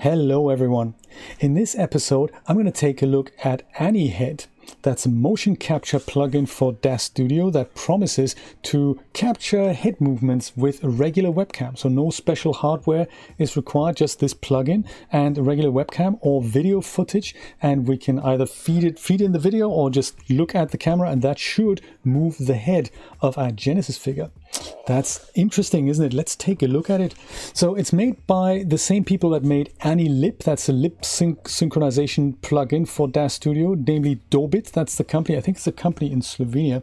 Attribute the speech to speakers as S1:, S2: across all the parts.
S1: Hello everyone. In this episode, I'm going to take a look at aniHead. That's a motion capture plugin for DAZ Studio that promises to capture head movements with a regular webcam. So no special hardware is required, just this plugin and a regular webcam or video footage. And we can either feed in the video or just look at the camera, and that should move the head of our Genesis figure. That's interesting, isn't it? Let's take a look at it. So it's made by the same people that made ANYLIP. That's a lip sync synchronization plugin for DAZ Studio, namely dobit. That's the company. I think it's a company in Slovenia.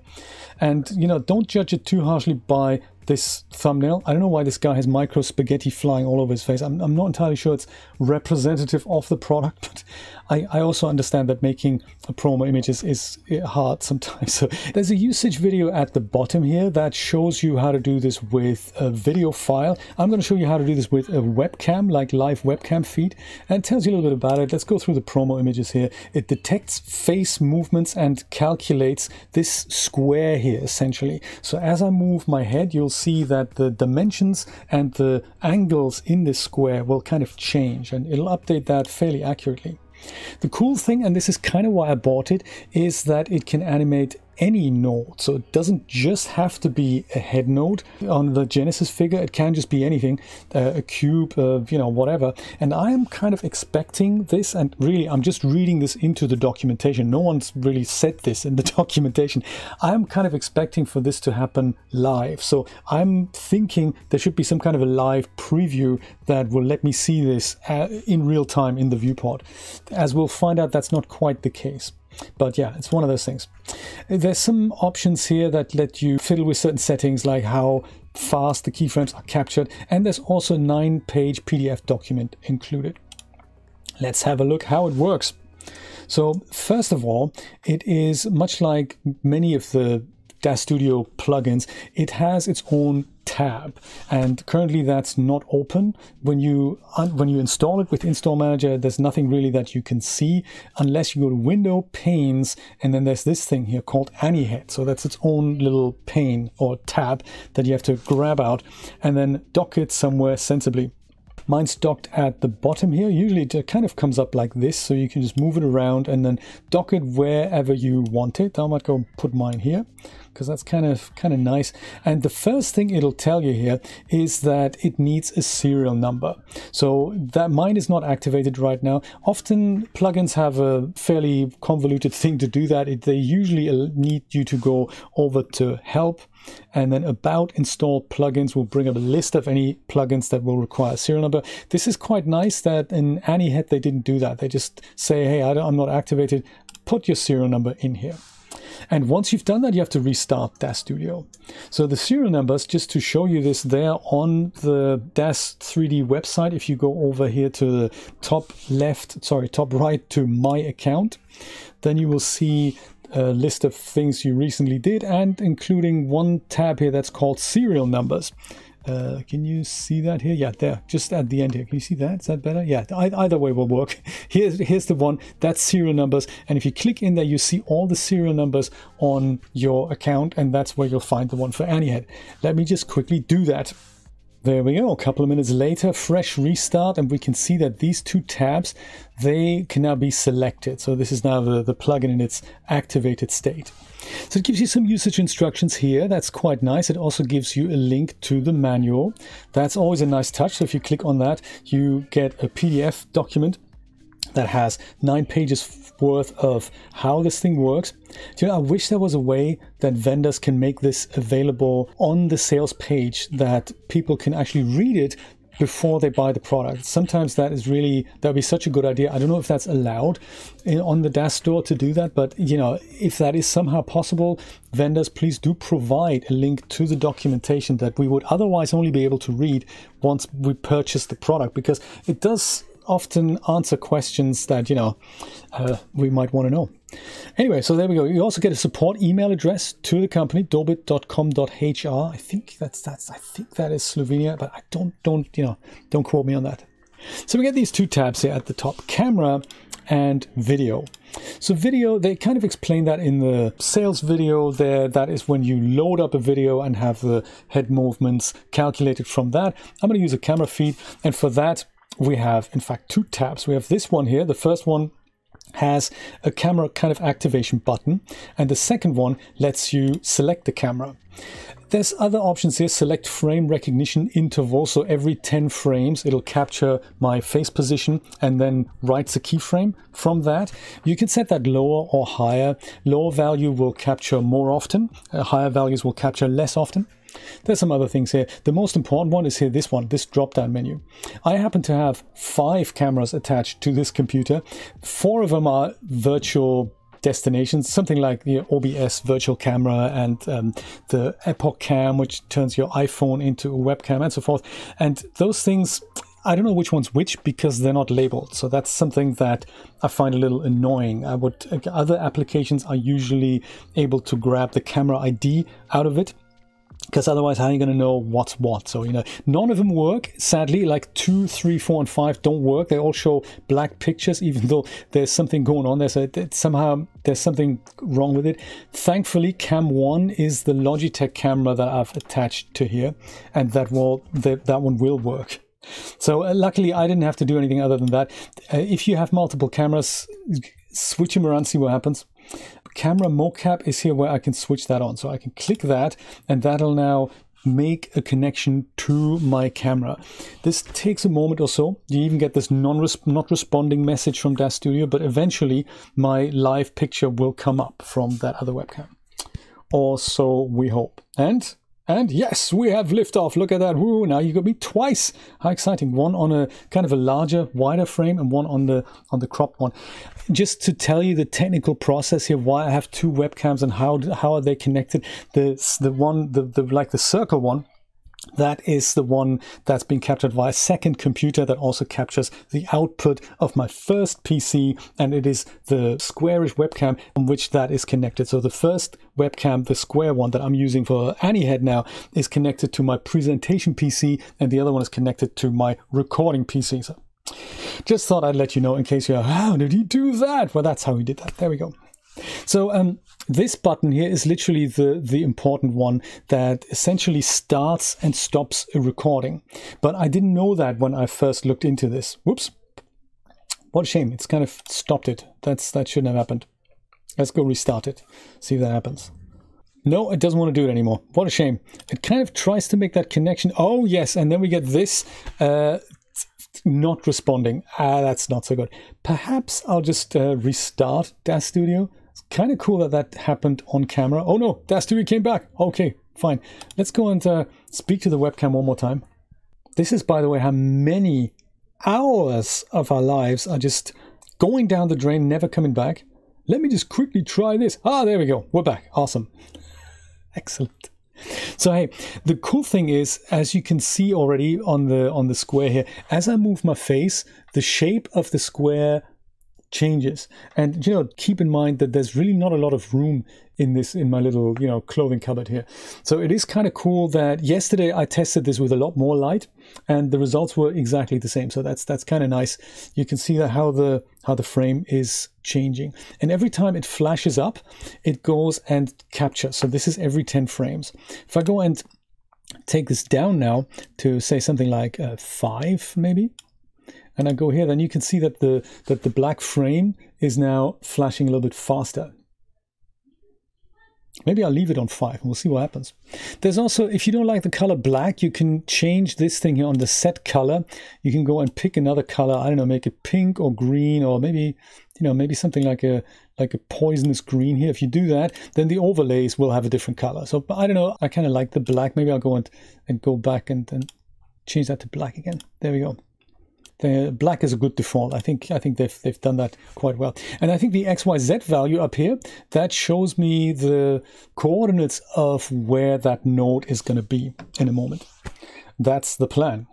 S1: And, you know, don't judge it too harshly by this thumbnail. I don't know why this guy has micro spaghetti flying all over his face. I'm not entirely sure it's representative of the product, but I also understand that making a promo image is hard sometimes. So there's a usage video at the bottom here that shows you how to do this with a video file. I'm going to show you how to do this with a webcam, like live webcam feed, and it tells you a little bit about it. Let's go through the promo images here. It detects face movements and calculates this square here, essentially. So as I move my head, you'll see that the dimensions and the angles in this square will kind of change, and it'll update that fairly accurately. The cool thing, and this is kind of why I bought it, is that it can animate any node. So it doesn't just have to be a head node on the Genesis figure. It can just be anything, a cube, you know, whatever. And I am kind of expecting this, and really I'm just reading this into the documentation. No one's really said this in the documentation. I'm kind of expecting for this to happen live. So I'm thinking there should be some kind of a live preview that will let me see this in real time in the viewport. As we'll find out, that's not quite the case. But yeah, it's one of those things. There's some options here that let you fiddle with certain settings, like how fast the keyframes are captured. And there's also a 9-page PDF document included. Let's have a look how it works. So first of all, it is much like many of the DAZ Studio plugins. It has its own tab, and currently that's not open. When you install it with Install Manager, there's nothing really that you can see unless you go to Window, Panes, and then there's this thing here called aniHead. So that's its own little pane or tab that you have to grab out and then dock it somewhere sensibly. Mine's docked at the bottom here. Usually it kind of comes up like this, so you can just move it around and then dock it wherever you want it. I might go put mine here because that's kind of nice. And the first thing it'll tell you here is that it needs a serial number. So that mine is not activated right now. Often plugins have a fairly convoluted thing to do that. They usually need you to go over to Help, and then About Install Plugins will bring up a list of any plugins that will require a serial number. This is quite nice that in aniHead they didn't do that. They just say, hey, I'm not activated, put your serial number in here. And once you've done that, you have to restart DAZ Studio. So the serial numbers, just to show you this, there on the DAZ 3D website. If you go over here to the top right to My Account, then you will see a list of things you recently did, and including one tab here that's called Serial Numbers. Can you see that here? Yeah, there, just at the end here. Can you see that? Is that better? Yeah, either way will work. Here's the one, that's serial numbers. And if you click in there, you see all the serial numbers on your account, and that's where you'll find the one for aniHead. Let me just quickly do that. There we go. A couple of minutes later, fresh restart, and we can see that these two tabs, they can now be selected. So this is now the plugin in its activated state. So it gives you some usage instructions here. That's quite nice. It also gives you a link to the manual. That's always a nice touch. So if you click on that, you get a PDF document that has 9 pages worth of how this thing works. You know, I wish there was a way that vendors can make this available on the sales page, that people can actually read it before they buy the product. Sometimes that'd be such a good idea. I don't know if that's allowed on the DAZ store to do that, but you know, if that is somehow possible, vendors, please do provide a link to the documentation that we would otherwise only be able to read once we purchase the product, because it does often answer questions that, you know, we might want to know. Anyway, so there we go. You also get a support email address to the company, dobit.com.hr. I think that is Slovenia, but I don't quote me on that. So we get these two tabs here at the top, camera and video. So video, they kind of explain that in the sales video there. That is when you load up a video and have the head movements calculated from that. I'm going to use a camera feed, and for that we have, in fact, two tabs. We have this one here. The first one has a camera kind of activation button, and the second one lets you select the camera. There's other options here. Select frame recognition interval. So every 10 frames, it'll capture my face position and then writes a keyframe from that. You can set that lower or higher. Lower value will capture more often. Higher values will capture less often. There's some other things here. The most important one is here, this one, this drop-down menu. I happen to have 5 cameras attached to this computer. 4 of them are virtual destinations, something like the OBS virtual camera and the Epoch Cam, which turns your iPhone into a webcam and so forth. And those things, I don't know which one's which because they're not labeled. So that's something that I find a little annoying. Other applications are usually able to grab the camera ID out of it, because otherwise, how are you going to know what's what? So, none of them work. Sadly, like 2, 3, 4, and 5 don't work. They all show black pictures, even though there's something going on there. So somehow there's something wrong with it. Thankfully, Cam 1 is the Logitech camera that I've attached to here, and that one will work. So luckily, I didn't have to do anything other than that. If you have multiple cameras, switch them around, see what happens. Camera mocap is here where I can switch that on. So I can click that and that'll now make a connection to my camera. This takes a moment or so. You even get this not responding message from DAZ Studio, but eventually my live picture will come up from that other webcam. Or so we hope. And yes, we have liftoff. Look at that. Woo, now you got me twice. How exciting. One on a kind of a larger, wider frame and one on the cropped one. Just to tell you the technical process here, why I have 2 webcams and how are they connected. The circle one, that is the one that's being captured via a second computer that also captures the output of my first PC, and it is the squarish webcam on which that is connected. So the first webcam, the square one that I'm using for aniHead now, is connected to my presentation PC, and the other one is connected to my recording PC. So just thought I'd let you know in case you're, how did he do that? Well, that's how he did that. There we go. So this button here is literally the important one that essentially starts and stops a recording. But I didn't know that when I first looked into this. Whoops. What a shame. It's kind of stopped it. That shouldn't have happened. Let's go restart it. See if that happens. No, it doesn't want to do it anymore. What a shame. It kind of tries to make that connection. Oh, yes. And then we get this not responding. That's not so good. Perhaps I'll just restart DAZ Studio. It's kind of cool that happened on camera. Oh no, DAZ Studio came back. Okay, fine. Let's go and speak to the webcam one more time. This is, by the way, how many hours of our lives are just going down the drain, never coming back. Let me just quickly try this. Ah, there we go. We're back. Awesome. Excellent. So hey, the cool thing is, as you can see already on the square here, as I move my face, the shape of the square changes. And keep in mind that there's really not a lot of room in my little clothing cupboard here. So it is kind of cool that yesterday I tested this with a lot more light and the results were exactly the same. So that's kind of nice. You can see that how the frame is changing, and every time it flashes up, it goes and captures. So this is every 10 frames. If I go and take this down now to say something like 5 maybe, and I go here, then you can see that the black frame is now flashing a little bit faster. Maybe I'll leave it on 5 and we'll see what happens. There's also, if you don't like the color black, you can change this thing here on the set color. You can go and pick another color. I don't know, make it pink or green, or maybe, maybe something like a poisonous green here. If you do that, then the overlays will have a different color. So I don't know, I kind of like the black. Maybe I'll go and go back and change that to black again. There we go. The black is a good default. I think they've done that quite well. And I think the XYZ value up here, that shows me the coordinates of where that node is going to be in a moment. That's the plan.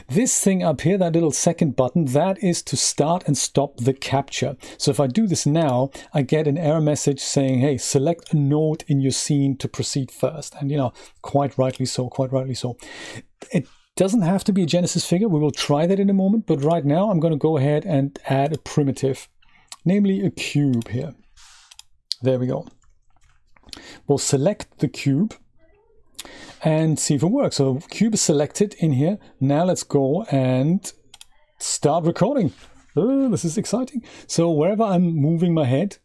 S1: This thing up here, that little second button, that is to start and stop the capture. So if I do this now, I get an error message saying, hey, select a node in your scene to proceed first. And quite rightly so, quite rightly so. It doesn't have to be a Genesis figure. We will try that in a moment, but right now I'm going to go ahead and add a primitive, namely a cube here. There we go. We'll select the cube and see if it works. So cube is selected in here. Now let's go and start recording. Oh, this is exciting. So wherever I'm moving my head,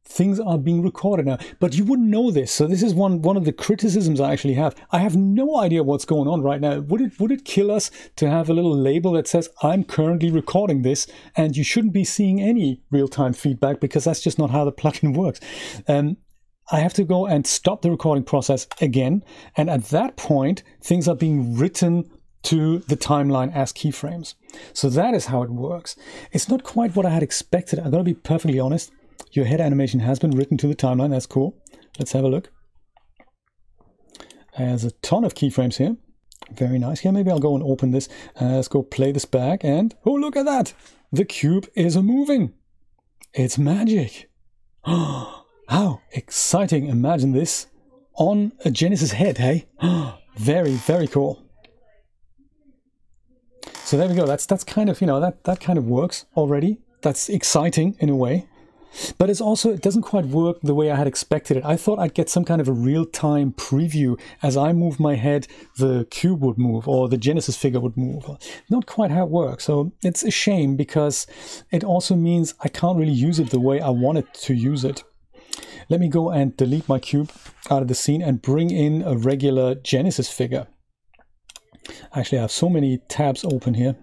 S1: things are being recorded now. But you wouldn't know this. So this is one of the criticisms I actually have. I have no idea what's going on right now. Would it kill us to have a little label that says, I'm currently recording this, and you shouldn't be seeing any real-time feedback, because that's just not how the plugin works. I have to go and stop the recording process again. And at that point, things are being written to the timeline as keyframes. So that is how it works. It's not quite what I had expected. I'm going to be perfectly honest. Your head animation has been written to the timeline. That's cool. Let's have a look. There's a ton of keyframes here. Very nice. Yeah, maybe I'll go and open this. Let's go play this back. And oh, look at that. The cube is moving. It's magic. How exciting. Imagine this on a Genesis head, hey? Very, very cool. So there we go. That's kind of, that kind of works already. That's exciting in a way. But it doesn't quite work the way I had expected it. I thought I'd get some kind of a real-time preview. As I move my head, the cube would move, or the Genesis figure would move. Not quite how it works. So it's a shame, because it also means I can't really use it the way I wanted to use it. Let me go and delete my cube out of the scene and bring in a regular Genesis figure. Actually, I have so many tabs open here.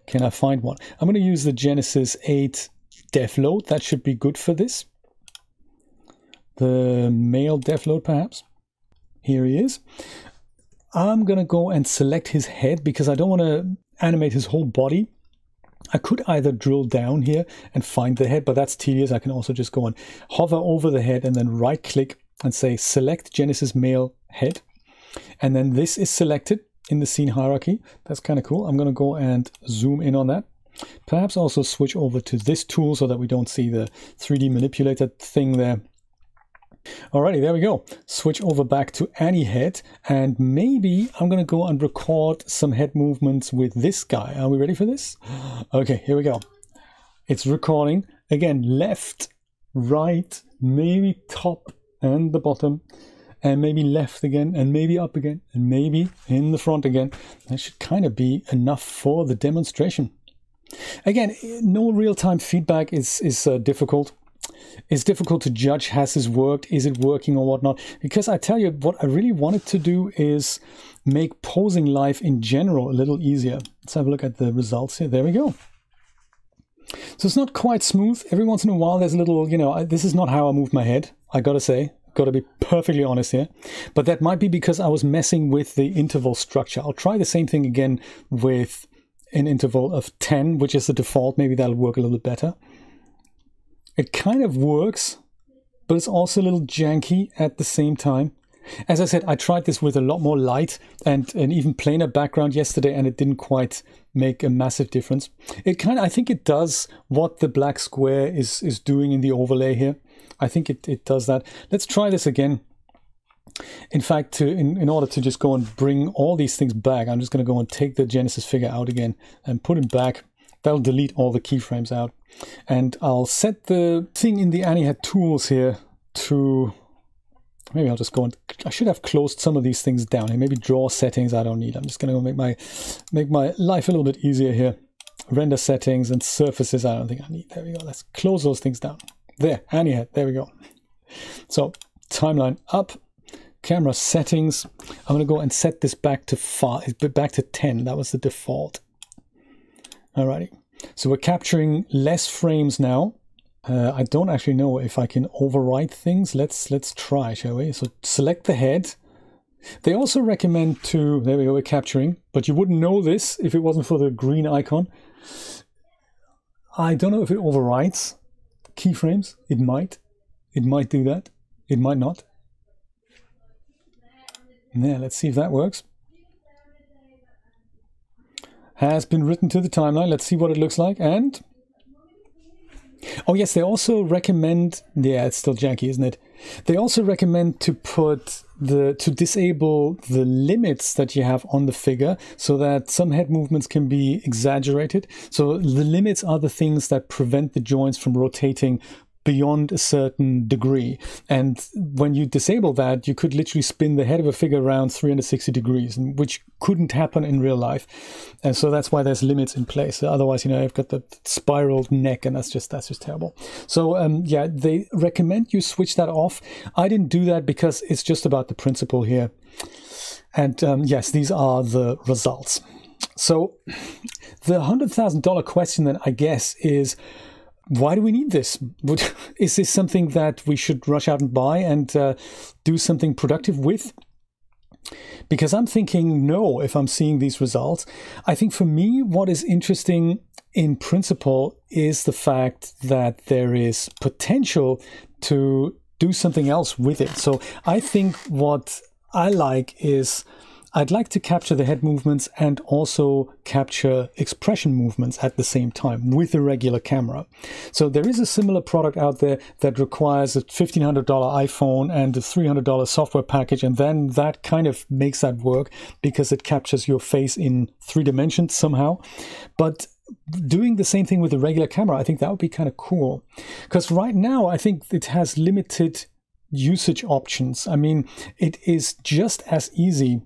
S1: Can I find one? I'm going to use the Genesis 8 dev load. That should be good for this. The male dev load, perhaps. Here he is. I'm going to go and select his head, because I don't want to animate his whole body. I could either drill down here and find the head, but that's tedious. I can also just go and hover over the head and then right click and say select Genesis male head. And then this is selected in the scene hierarchy. That's kind of cool. I'm going to go and zoom in on that. Perhaps also switch over to this tool so that we don't see the 3D manipulator thing there. Alrighty, there we go. Switch over back to aniHead, and maybe I'm going to go and record some head movements with this guy. Are we ready for this? Okay, here we go. It's recording. Again, left, right, maybe top and the bottom, and maybe left again, and maybe up again, and maybe in the front again. That should kind of be enough for the demonstration. Again, no real-time feedback is difficult. It's difficult to judge, has this worked, is it working or whatnot? Because I tell you, what I really wanted to do is make posing live in general a little easier. Let's have a look at the results here. There we go. So it's not quite smooth. Every once in a while there's a little, this is not how I move my head, I gotta say. Got to be perfectly honest here. But that might be because I was messing with the interval structure. I'll try the same thing again with an interval of 10, which is the default. Maybe that'll work a little bit better. It kind of works, but it's also a little janky at the same time. As I said, I tried this with a lot more light and an even plainer background yesterday, and it didn't quite make a massive difference. I think it does what the black square is doing in the overlay here. I think it does that. Let's try this again. In fact, in order to just go and bring all these things back, I'm just going to go and take the Genesis figure out again and put it back. That'll delete all the keyframes out. And I'll set the thing in the aniHead tools here to... Maybe I'll just go and... I should have closed some of these things down here. Maybe draw settings I don't need. I'm just going to go make my life a little bit easier here. Render settings and surfaces I don't think I need. There we go. Let's close those things down. There, aniHead. There we go. So, timeline up. Camera settings. I'm going to go and set this back to 10. That was the default. Alrighty. So we're capturing less frames now. I don't actually know if I can overwrite things. Let's try, shall we? So select the head. They also recommend to, there we go, we're capturing, but you wouldn't know this if it wasn't for the green icon. I don't know if it overwrites keyframes. It might do that. It might not. Yeah, let's see if that works. Has been written to the timeline. Let's see what it looks like. And oh yes, they also recommend, yeah, it's still janky, isn't it? They also recommend to disable the limits that you have on the figure so that some head movements can be exaggerated. So the limits are the things that prevent the joints from rotating beyond a certain degree. And when you disable that, you could literally spin the head of a figure around 360 degrees, which couldn't happen in real life. And so that's why there's limits in place. Otherwise, you know, I've got the spiraled neck, and that's just terrible. So yeah, they recommend you switch that off. I didn't do that because it's just about the principle here. And yes, these are the results. So the $100,000 question then, I guess, is why do we need this? Is this something that we should rush out and buy and do something productive with? Because I'm thinking no, if I'm seeing these results. I think for me, what is interesting in principle is the fact that there is potential to do something else with it. So I think what I like is I'd like to capture the head movements and also capture expression movements at the same time with a regular camera. So there is a similar product out there that requires a $1,500 iPhone and a $300 software package, and then that kind of makes that work because it captures your face in 3 dimensions somehow. But doing the same thing with a regular camera, I think that would be kind of cool. Because right now, I think it has limited usage options. I mean, it is just as easy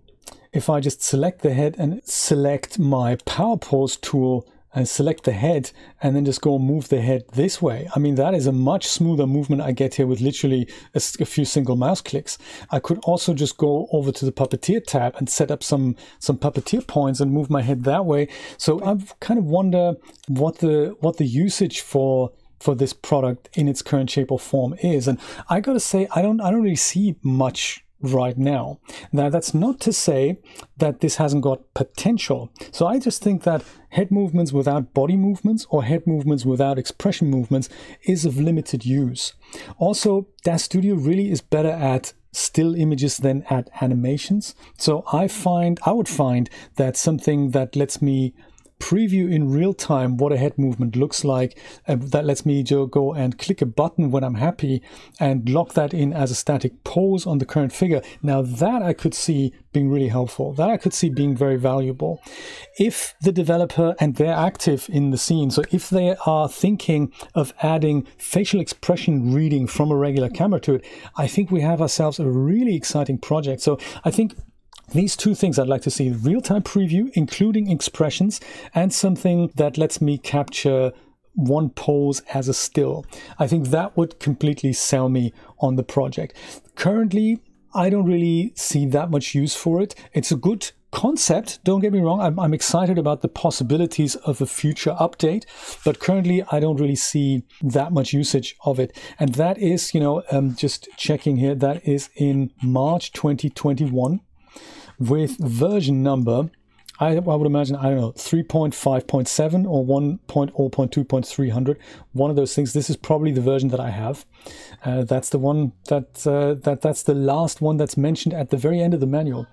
S1: if I just select the head and select my power pose tool and select the head and then just go move the head this way. I mean, that is a much smoother movement I get here with literally a few single mouse clicks. I could also just go over to the Puppeteer tab and set up some Puppeteer points and move my head that way. So I kind of wonder what the usage for this product in its current shape or form is. And I gotta say, I don't really see much right now. Now, that's not to say that this hasn't got potential. So I just think that head movements without body movements or head movements without expression movements is of limited use. Also, DAZ Studio really is better at still images than at animations. So I would find that something that lets me preview in real time what a head movement looks like, that lets me go and click a button when I'm happy and lock that in as a static pose on the current figure. Now that I could see being really helpful, that I could see being very valuable. If the developer, and they're active in the scene, so if they are thinking of adding facial expression reading from a regular camera to it, I think we have ourselves a really exciting project. So I think these 2 things I'd like to see: real-time preview, including expressions, and something that lets me capture one pose as a still. I think that would completely sell me on the project. Currently, I don't really see that much use for it. It's a good concept, don't get me wrong. I'm excited about the possibilities of a future update, but currently I don't really see that much usage of it. And that is, you know, just checking here, that is in March 2021. With version number, I would imagine, I don't know, 3.5.7 or 1.0.2.300, one of those things. This is probably the version that I have. That's the one that's the last one that's mentioned at the very end of the manual.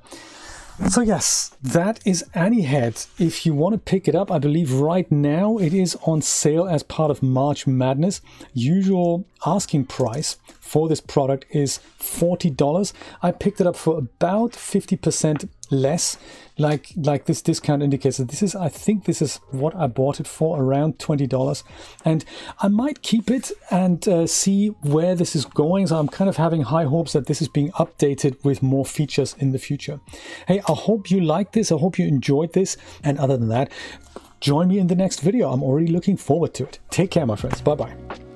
S1: So yes, that is aniHead. If you want to pick it up, I believe right now it is on sale as part of March Madness. Usual asking price for this product is $40. I picked it up for about 50% less. Like this discount indicates that this is, I think this is what I bought it for, around $20. And I might keep it and see where this is going. So I'm kind of having high hopes that this is being updated with more features in the future. Hey, I hope you liked this. I hope you enjoyed this. And other than that, join me in the next video. I'm already looking forward to it. Take care, my friends. Bye-bye.